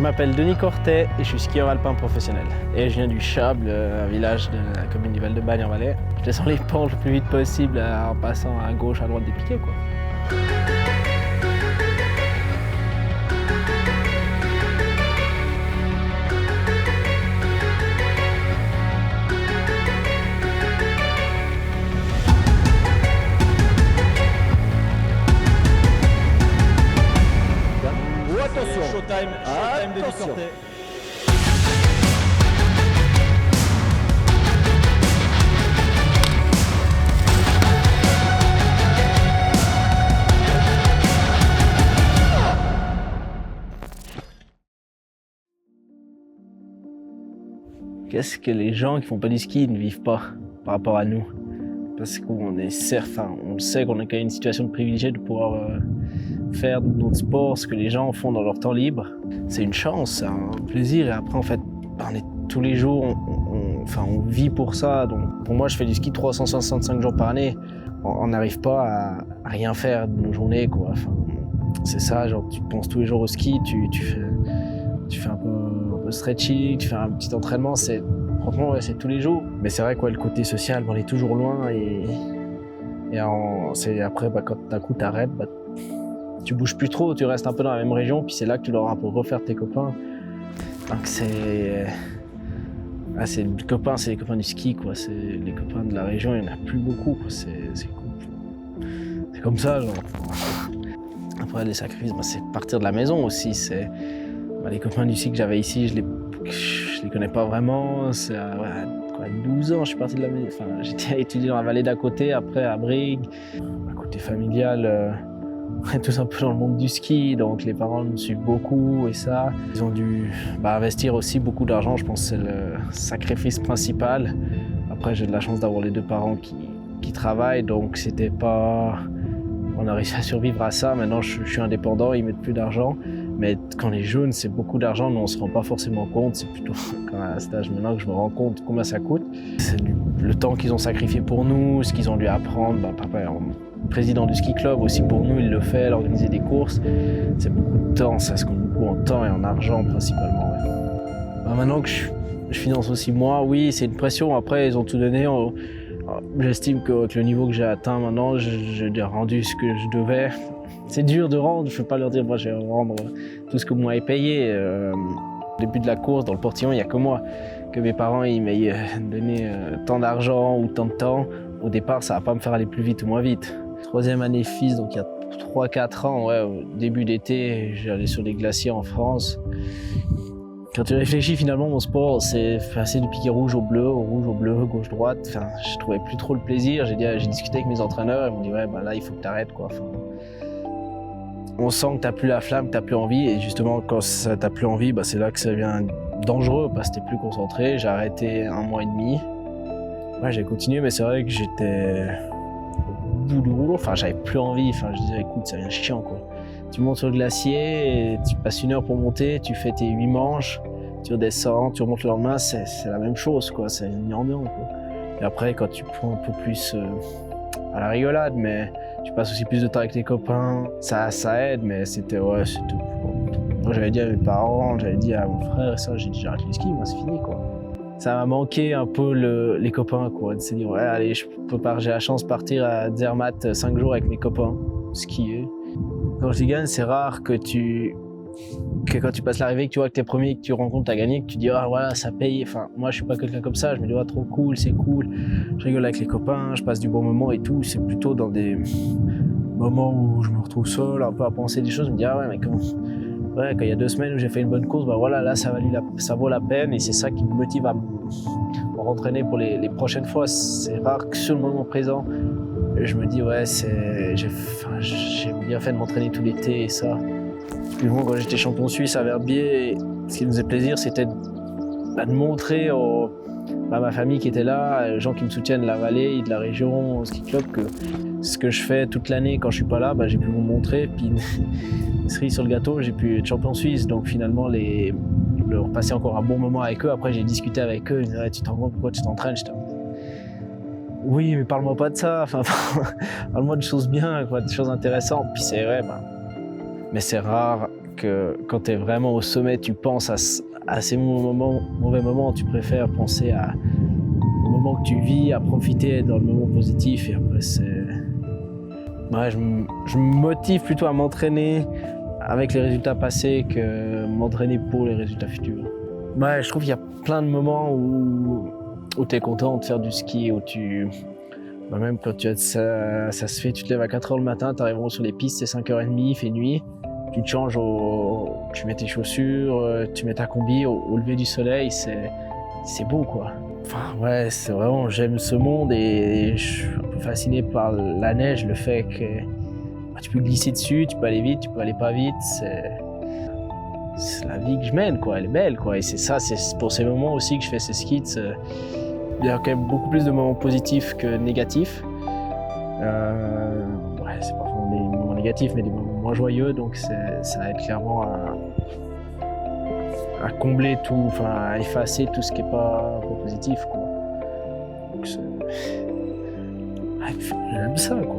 m'appelle Denis Cortet et je suis skieur alpin professionnel. Et je viens du Chable, un village de la commune du Val-de-Bagne en Valais. Je descends les pentes le plus vite possible en passant à gauche, à droite des piquets, quoi. Attention, showtime Denis Cortet. Qu'est-ce que les gens qui font pas du ski ne vivent pas par rapport à nous? Parce qu'on est certain, on sait qu'on est quand même une situation de privilégié de pouvoir faire notre sport, ce que les gens font dans leur temps libre. C'est une chance, c'est un plaisir. Et après, en fait, on est tous les jours, on vit pour ça. Donc, pour moi, je fais du ski 365 jours par année. On n'arrive pas à rien faire de nos journées, quoi. Enfin, c'est ça, genre, tu penses tous les jours au ski, tu fais un peu stretching, tu fais un petit entraînement. Franchement, ouais, c'est tous les jours. Mais c'est vrai, quoi, le côté social, on est toujours loin. Après, quand d'un coup, t'arrêtes, tu bouges plus trop, tu restes un peu dans la même région, puis c'est là que tu l'auras pour refaire tes copains. Donc c'est les copains du ski, quoi. C'est les copains de la région, il n'y en a plus beaucoup, quoi. C'est cool. C'est comme ça, genre. Après, les sacrifices, c'est partir de la maison aussi. Les copains du ski que j'avais ici, je les connais pas vraiment. C'est à 12 ans, je suis parti de la maison. Enfin, j'étais étudié dans la vallée d'à côté, après à Brigue. À côté familial, on est tous un peu dans le monde du ski, donc les parents me suivent beaucoup et ça. Ils ont dû investir aussi beaucoup d'argent, je pense que c'est le sacrifice principal. Après, j'ai de la chance d'avoir les deux parents qui travaillent, donc c'était pas... On a réussi à survivre à ça. Maintenant, je suis indépendant, ils mettent plus d'argent. Mais quand on est jeune, c'est beaucoup d'argent, mais on se rend pas forcément compte. C'est plutôt à cet âge maintenant que je me rends compte combien ça coûte. C'est le temps qu'ils ont sacrifié pour nous, ce qu'ils ont dû apprendre. Papa est président du ski club aussi pour nous, il le fait, organiser des courses. C'est beaucoup de temps, ça se compte beaucoup en temps et en argent principalement. Ouais. Maintenant que je finance aussi moi, oui, c'est une pression. Après, ils ont tout donné. J'estime qu'avec le niveau que j'ai atteint maintenant, j'ai rendu ce que je devais. C'est dur de rendre, je ne peux pas leur dire moi je vais rendre tout ce que vous m'avez payé. Au début de la course, dans le portillon, il n'y a que moi. Que mes parents ils m'aient donné tant d'argent ou tant de temps. Au départ, ça ne va pas me faire aller plus vite ou moins vite. Troisième année FIS, donc il y a 3-4 ans, ouais, au début d'été, j'allais sur les glaciers en France. Quand tu réfléchis, finalement, mon sport, c'est passer du piquet rouge au bleu, gauche-droite. Enfin, je trouvais plus trop le plaisir. J'ai discuté avec mes entraîneurs, ils m'ont dit ouais, là, il faut que tu arrêtes, quoi. Enfin, on sent que t'as plus la flamme, que t'as plus envie. Et justement, quand t'as plus envie, c'est là que ça devient dangereux parce que t'es plus concentré. J'ai arrêté 1 mois et demi. Ouais, j'ai continué, mais c'est vrai que j'étais au bout du rouleau. Enfin, j'avais plus envie. Enfin, je disais, écoute, ça devient chiant, quoi. Tu montes sur le glacier, et tu passes 1 heure pour monter, tu fais tes 8 manches, tu redescends, tu remontes le lendemain, c'est la même chose, quoi. C'est une ambiance, quoi. Et après, quand tu prends un peu plus à la rigolade, mais tu passes aussi plus de temps avec tes copains, ça aide, mais c'était tout. Moi, j'avais dit à mes parents, j'avais dit à mon frère, ça, j'ai dit j'arrête le ski, moi c'est fini, quoi. Ça m'a manqué un peu les copains, quoi. De se dire, ouais, allez, j'ai la chance de partir à Zermatt 5 jours avec mes copains, skier. Quand je dis gagne, c'est rare que quand tu passes l'arrivée, que tu vois que t'es premier, que tu rencontres, t'as gagné, que tu dis ah voilà, ça paye. Enfin, moi je suis pas quelqu'un comme ça, je me dis ah trop cool, c'est cool. Je rigole avec les copains, je passe du bon moment et tout. C'est plutôt dans des moments où je me retrouve seul, un peu à penser des choses, je me dis ah ouais, mais quand il y a 2 semaines où j'ai fait une bonne course, voilà, là ça vaut la peine et c'est ça qui me motive à me rentraîner pour les prochaines fois. C'est rare que sur le moment présent, je me dis ouais, j'ai bien fait de m'entraîner tout l'été et ça. Puis bon, quand j'étais champion suisse à Verbier, ce qui me faisait plaisir, c'était de montrer à ma famille qui était là, aux gens qui me soutiennent de la vallée et de la région, au ski club, que ce que je fais toute l'année quand je suis pas là, j'ai pu vous montrer. Puis cerise sur le gâteau, j'ai pu être champion suisse, donc finalement leur passer encore un bon moment avec eux. Après j'ai discuté avec eux, ils me disaient tu te rends compte pourquoi tu t'entraînes? Oui, mais parle-moi pas de ça, parle-moi de choses bien, quoi, de choses intéressantes. Puis c'est vrai, mais c'est rare que quand tu es vraiment au sommet, tu penses à ces mauvais moments, tu préfères penser au moment que tu vis, à profiter dans le moment positif. Et après, ouais, je me motive plutôt à m'entraîner avec les résultats passés que m'entraîner pour les résultats futurs. Ouais, je trouve qu'il y a plein de moments où tu es content de faire du ski, où même quand ça se fait, tu te lèves à 4h le matin, tu arrives sur les pistes, c'est 5h30, il fait nuit, tu te changes, tu mets tes chaussures, tu mets ta combi au lever du soleil, c'est beau quoi. Enfin ouais, c'est vraiment, j'aime ce monde et je suis un peu fasciné par la neige, le fait que tu peux glisser dessus, tu peux aller vite, tu peux aller pas vite, c'est la vie que je mène quoi, elle est belle quoi. Et c'est pour ces moments aussi que je fais ces skis. Il y a quand même beaucoup plus de moments positifs que négatifs. Ouais, c'est pas vraiment des moments négatifs, mais des moments moins joyeux, donc ça aide clairement à combler tout, enfin à effacer tout ce qui est pas positif quoi. Donc j'aime ça quoi.